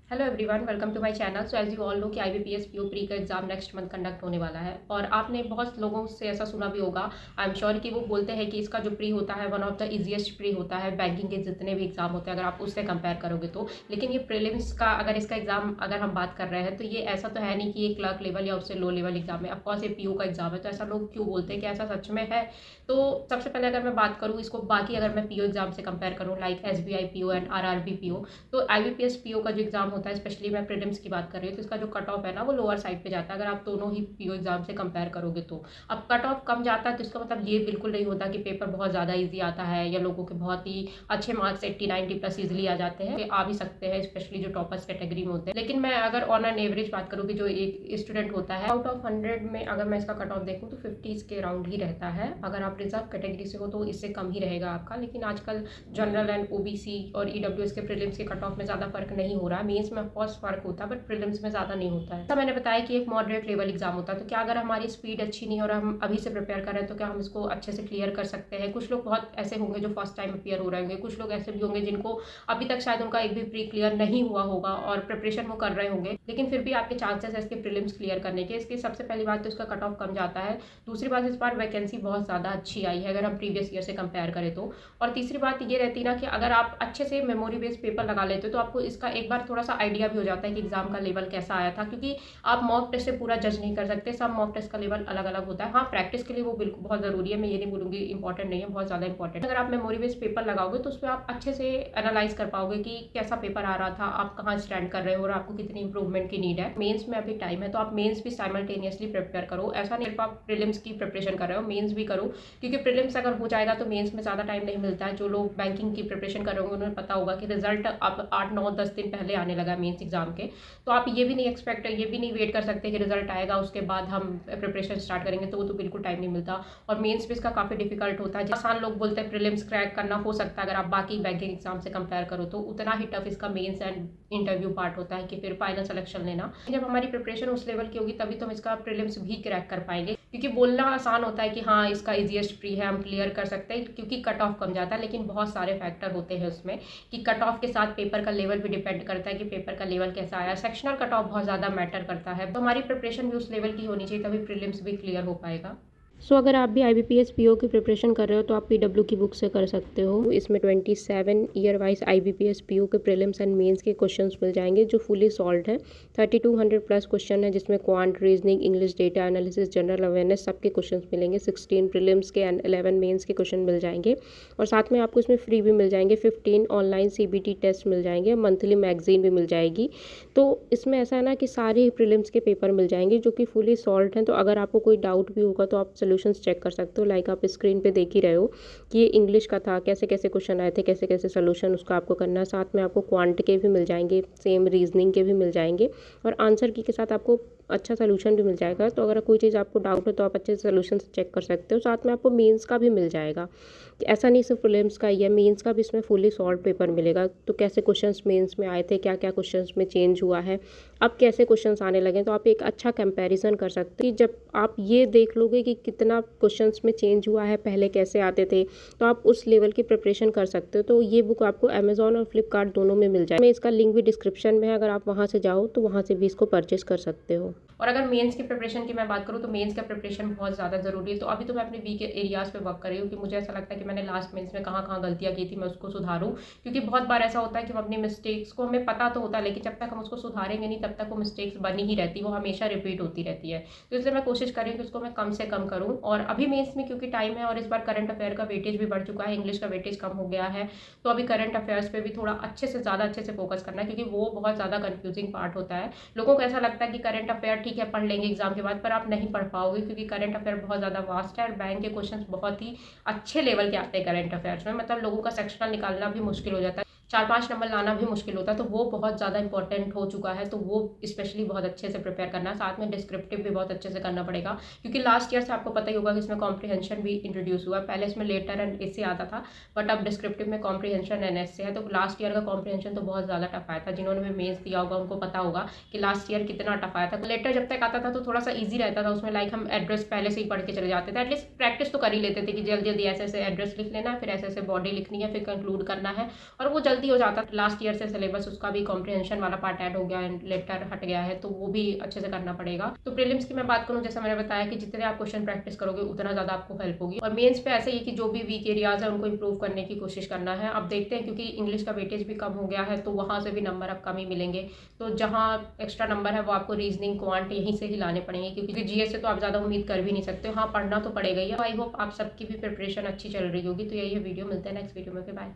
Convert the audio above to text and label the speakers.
Speaker 1: Hello everyone, welcome to my channel. So as you all know कि IBPS PO pre का exam next month conduct होने वाला है और आपने बहुत लोगों से ऐसा सुना भी होगा। आई एम श्योर कि वो बोलते हैं कि इसका जो प्री होता है one of the easiest pre होता है बैंकिंग के जितने भी एग्जाम होते हैं, अगर आप उससे कंपेयर करोगे तो। लेकिन ये प्रीलिम्स का अगर इसका एग्जाम अगर हम बात कर रहे हैं तो ये ऐसा तो है नहीं कि ये क्लर्क लेवल या उससे लो लेवल एग्जाम है। ऑफकोर्स ये पीओ का एग्जाम है, तो ऐसा लोग क्यों बोलते हैं कि ऐसा सच में है? तो सबसे पहले अगर मैं बात करूँ इसको बाकी अगर मैं पीओ एग्जाम से कंपेयर करूँ like SBI PO and RRB PO, तो आईबीपीएस पीओ का जो एग्जाम होता है, स्पेशली मैं प्रीलिम्स की बात कर रही हूँ, तो इसका जो कट ऑफ है ना वो लोअर साइड पे जाता है अगर आप दोनों ही पीओ एग्जाम से कंपेयर करोगे तो। अब कट ऑफ कम जाता है तो इसका मतलब ये बिल्कुल नहीं होता कि पेपर बहुत ज़्यादा ईजी आता है या लोगों के बहुत ही अच्छे मार्क्स 80-90 प्लस ईजिली आ जाते हैं, आ भी सकते हैं, स्पेशली जो टॉपर्स कैटेगरी में होते हैं। लेकिन मैं अगर ऑन एन एवरेज बात करूँ कि जो एक स्टूडेंट होता है आउट ऑफ 100 में अगर मैं इसका कट ऑफ देखूँ तो 50 के अराउंड ही रहता है। अगर आप रिजर्व कैटेगरी से हो तो इससे कम ही रहेगा आपका। लेकिन आजकल जनरल एंड ओबीसी और ईडब्ल्यूएस के प्रीलिम्स के कट ऑफ में ज़्यादा फर्क नहीं हो रहा है। मेंस में ऑफकोर्स फर्क होता है बट प्रीलिम्स में ज़्यादा नहीं होता है। तो मैंने बताया कि एक मॉडरेट लेवल एग्जाम होता है, तो क्या अगर हमारी स्पीड अच्छी नहीं और हम अभी से प्रिपेयर कर रहे हैं तो क्या हम इसको अच्छे से क्लियर कर सकते हैं? कुछ लोग बहुत ऐसे होंगे जो फर्स्ट टाइम अपियर हो रहे होंगे, कुछ लोग ऐसे भी होंगे जिनको अभी तक शायद उनका एक भी प्री क्लियर नहीं हुआ होगा और प्रिपरेशन वो कर रहे होंगे, लेकिन फिर भी आपके चांसेस है इसके प्रीलिम्स क्लियर करने के। इसकी सबसे पहली बात तो इसका कट ऑफ कम जाता है। दूसरी बात, इस बार वैकेंसी बहुत ज़्यादा अच्छी आई है अगर हम प्रीवियस ईयर से कंपेयर करें तो। और तीसरी बात ये रहती ना कि अगर आप अच्छे से मेमोरी बेस्ड पेपर लगा लेते हो तो आपको इसका एक बार थोड़ा सा आइडिया भी हो जाता है कि एग्जाम का लेवल कैसा आया था, क्योंकि आप मॉक टेस्ट से पूरा जज नहीं कर सकते। सब मॉक टेस्ट का लेवल अलग अलग होता है। हाँ, प्रैक्टिस के लिए वो बिल्कुल बहुत ज़रूरी है, मैं ये नहीं बोलूँगी इंपॉर्टेंट नहीं है, बहुत ज़्यादा इंपॉर्टेंट। अगर आप मेमोरी बेस्ड पेपर लगाओगे तो उसमें आप अच्छे से एनालाइज कर पाओगे कि कैसा पेपर आ रहा था, आप कहाँ स्टैंड कर रहे हो और आपको कितनी इंप्रूवमेंट की नीड है। मेंस में अभी टाइम है तो आप मेंस भी साइमल्टेनियसली प्रिपेयर करो। ऐसा नहीं सिर्फ आप प्रीलिम्स की प्रिपरेशन कर रहे हो, मेंस भी करो, क्योंकि प्रीलिम्स अगर हो जाएगा तो मेंस में ज़्यादा टाइम नहीं मिलता है। जो लोग बैंकिंग की प्रिपरेशन कर रहे होंगे उन्हें पता होगा कि रिजल्ट अब 8-9-10 दिन पहले आने लगा मेंस एग्जाम के। तो आप ये भी नहीं ये भी नहीं वेट कर सकते कि रिजल्ट आएगा उसके बाद हम प्रिपरेशन स्टार्ट करेंगे, तो वो तो बिल्कुल टाइम नहीं मिलता। और मेंस भी इसका काफ़ी डिफिकल्ट होता है। आसान लोग बोलते हैं प्रीलिम्स क्रैक करना हो सकता है अगर आप बाकी बैंकिंग एग्जाम से कंपेयर करो, तो उतना ही टफ इसका मेंस एंड इंटरव्यू पार्ट होता है कि फिर फाइनल सिलेक्शन लेना। जब हमारी प्रिपरेशन उस लेवल की होगी तभी तो हम इसका प्रीलिम्स भी क्रैक कर पाएंगे, क्योंकि बोलना आसान होता है कि हाँ इसका इजीएस्ट प्री है, हम क्लियर कर सकते हैं क्योंकि कट ऑफ कम जाता है, लेकिन बहुत सारे फैक्टर होते हैं उसमें कि कट ऑफ के साथ पेपर का लेवल भी डिपेंड करता है कि पेपर का लेवल कैसा आया। सेक्शनल कट ऑफ बहुत ज़्यादा मैटर करता है, तो हमारी प्रिपरेशन भी उस लेवल की होनी चाहिए तभी प्रीलिम्स भी क्लियर हो पाएगा। अगर आप भी आईबीपीएस पीओ की प्रिपरेशन कर रहे हो तो आप पीडब्ल्यू की बुक से कर सकते हो। इसमें 27 ईयर वाइज आईबीपीएस पीओ के प्रीलिम्स एंड मेंस के क्वेश्चंस मिल जाएंगे जो फुली सॉल्व्ड हैं। 3200 प्लस क्वेश्चन है जिसमें quant, reasoning, English, data analysis, general awareness सबके क्वेश्चंस मिलेंगे। 16 प्रीलिम्स के एंड 11 मेंस के क्वेश्चन मिल जाएंगे और साथ में आपको इसमें फ्री भी मिल जाएंगे। 15 ऑनलाइन सीबीटी टेस्ट मिल जाएंगे, मंथली मैगजीन भी मिल जाएगी। तो इसमें ऐसा है ना कि सारे प्रीलिम्स के पेपर मिल जाएंगे जो कि फुली सॉल्व्ड हैं। तो अगर आपको कोई डाउट भी होगा तो आप सॉल्यूशंस चेक कर सकते हो। लाइक आप स्क्रीन पे देख ही रहे हो कि ये इंग्लिश का था, कैसे कैसे क्वेश्चन आए थे, कैसे कैसे सोल्यूशन उसका आपको करना है। साथ में आपको क्वांट के भी मिल जाएंगे, सेम रीजनिंग के भी मिल जाएंगे और आंसर की के साथ आपको अच्छा सोल्यूशन भी मिल जाएगा। तो अगर कोई चीज़ आपको डाउट है तो आप अच्छे से सोल्यूशन चेक कर सकते हो। साथ में आपको मेंस का भी मिल जाएगा, ऐसा नहीं सिर्फ प्रीलिम्स का ही है, मेंस का भी इसमें फुली सॉल्व पेपर मिलेगा। तो कैसे क्वेश्चंस मेंस में आए थे, क्या क्या क्वेश्चंस में चेंज हुआ है, अब कैसे क्वेश्चंस आने लगे, तो आप एक अच्छा कंपैरिजन कर सकते हैं। जब आप ये देख लोगे कि कितना क्वेश्चंस में चेंज हुआ है, पहले कैसे आते थे, तो आप उस लेवल की प्रिपरेशन कर सकते हो। तो ये बुक आपको अमेजोन और फ्लिपकार्ट दोनों में मिल जाए। मैं इसका लिंक भी डिस्क्रिप्शन में है, अगर आप वहाँ से जाओ तो वहाँ से भी इसको परचेस कर सकते हो। और अगर मेंस की प्रिपरेशन की मैं बात करूँ तो मेंस का प्रिपरेशन बहुत ज़्यादा ज़रूरी है। तो अभी तो मैं अपने वीक एरियाज़ पे वर्क कर रही हूँ कि मुझे ऐसा लगता है कि मैंने लास्ट मेंस में कहाँ कहाँ गलतियाँ की थी मैं उसको सुधारूँ, क्योंकि बहुत बार ऐसा होता है कि हम अपनी मिस्टेक्स को हमें पता तो होता है लेकिन जब तक हम उसको सुधारेंगे नहीं तब तक वो मिस्टेक्स बनी ही रहती, वो हमेशा रिपीट होती रहती है। तो इसलिए मैं कोशिश कर रही हूँ कि उसको मैं कम से कम करूँ। और अभी मेंस में क्योंकि टाइम है और इस बार करंट अफेयर का वेटेज भी बढ़ चुका है, इंग्लिश का वेटेज कम हो गया है, तो अभी करंट अफेयर्स पे भी थोड़ा अच्छे से ज़्यादा अच्छे से फोकस करना है, क्योंकि वो बहुत ज़्यादा कंफ्यूजिंग पार्ट होता है। लोगों को ऐसा लगता है कि करंट अफेयर ठीक है पढ़ लेंगे एग्जाम के बाद, पर आप नहीं पढ़ पाओगे क्योंकि करंट अफेयर बहुत ज़्यादा वास्ट है और बैंक के क्वेश्चंस बहुत ही अच्छे लेवल के आते हैं करंट अफेयर्स में। मतलब लोगों का सेक्शनल निकालना भी मुश्किल हो जाता है, 4-5 नंबर लाना भी मुश्किल होता है, तो वो बहुत ज़्यादा इंपॉर्टेंट हो चुका है। तो वो स्पेशली बहुत अच्छे से प्रिपेयर करना है। साथ में डिस्क्रिप्टिव भी बहुत अच्छे से करना पड़ेगा, क्योंकि लास्ट ईयर से आपको पता ही होगा कि इसमें कॉम्प्रिहेंशन भी इंट्रोड्यूस हुआ है। पहले इसमें लेटर एंड एसे आता था, बट अब डिस्क्रिप्टिव में कॉम्प्रिहेंशन एंड एसे है। तो लास्ट ईयर का कॉम्प्रिहेंशन तो बहुत ज़्यादा टफ आया था। जिन्होंने भी मेंस दिया होगा उनको पता होगा कि लास्ट ईयर कितना टफ आया था। लेटर जब तक आता था तो थोड़ा सा ईजी रहता था, उसमें लाइक हम एड्रेस पहले से ही पढ़ के चले जाते थे, एटलीस्ट प्रैक्टिस तो कर ही लेते थे कि जल्दी जल्दी ऐसे ऐसे एड्रेस लिख लेना है, फिर ऐसे ऐसे बॉडी लिखनी है, फिर कंक्लूड करना है, और वो जल्दी जल्दी हो जाता। लास्ट ईयर से सिलेबस उसका भी कॉम्प्रिहेंशन वाला पार्ट ऐड हो गया है, लेटर हट गया है, तो वो भी अच्छे से करना पड़ेगा। तो प्रीलिम्स की मैं बात करूँ, जैसा मैंने बताया कि जितने आप क्वेश्चन प्रैक्टिस करोगे उतना ज़्यादा आपको हेल्प होगी। और मेंस पे ऐसे ही कि जो भी वीक एरियाज है उनको इंप्रूव करने की कोशिश करना है। अब देखते हैं, क्योंकि इंग्लिश का वेटेज भी कम हो गया है तो वहाँ से भी नंबर अब कम ही मिलेंगे। तो जहाँ एक्स्ट्रा नंबर है वो आपको रीजनिंग, क्वांट यहीं से ही लाने पड़ेंगे, क्योंकि जीएस से तो आप ज़्यादा उम्मीद कर भी नहीं सकते। हाँ, पढ़ना तो पड़ेगा ही। आई होप आप सबकी भी प्रिपरेशन अच्छी चल रही होगी। तो यही है वीडियो, मिलते हैं नेक्स्ट वीडियो में। बाय।